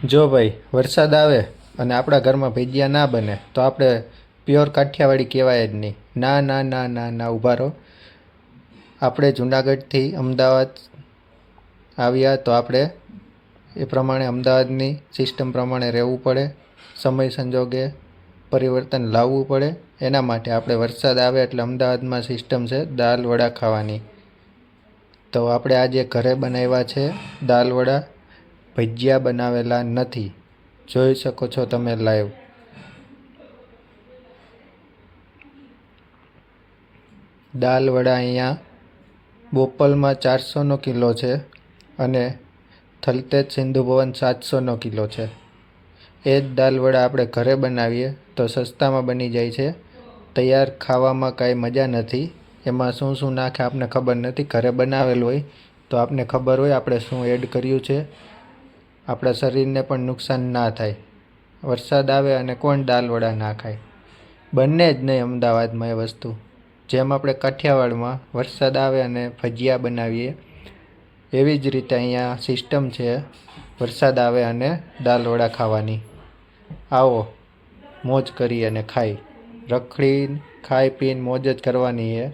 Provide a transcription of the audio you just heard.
જો ભાઈ વરસાદ આવે અને આપણા ઘરમાં ભજીયા ના બને તો આપણે પ્યોર કાઠિયાવાડી કહેવાય જ નહીં. ના ના ના ના ના, ઊભા રહો. આપણે જુનાગઢથી અમદાવાદ આવ્યા તો આપણે એ પ્રમાણે અમદાવાદની સિસ્ટમ પ્રમાણે રહેવું પડે. સમય સંજોગે પરિવર્તન લાવવું પડે. એના માટે આપણે વરસાદ આવે એટલે અમદાવાદમાં સિસ્ટમ છે દાલ વડા ખાવાની. તો આપણે આજે ઘરે બનાવ્યા છે દાલ વડા. ભજીયા બનાવેલા નથી. જોઈ શકો છો તમે લાઈવ. દાલ વડા અહીંયા બોપલમાં 400નો કિલો છે અને થલતેજ સિંધુ ભવન 700નો કિલો છે. એ જ દાલ વડા આપણે ઘરે બનાવીએ તો સસ્તામાં બની જાય છે. તૈયાર ખાવામાં કાંઈ મજા નથી. એમાં શું શું નાખે આપને ખબર નથી. ઘરે બનાવેલું હોય તો આપને ખબર હોય આપણે શું એડ કર્યું છે. આપણા શરીરને પણ નુકસાન ના થાય. વરસાદ આવે અને કોણ દાલ વડા ના ખાય? બને જ નહીં અમદાવાદમાં એ વસ્તુ. જેમ આપણે કાઠિયાવાડમાં વરસાદ આવે અને ભજીયા બનાવીએ એવી જ રીતે અહીંયા સિસ્ટમ છે વરસાદ આવે અને દાલ વડા ખાવાની. આવો મોજ કરી અને ખાઈ રખડી ખાઈ પીને મોજ જ કરવાની છે.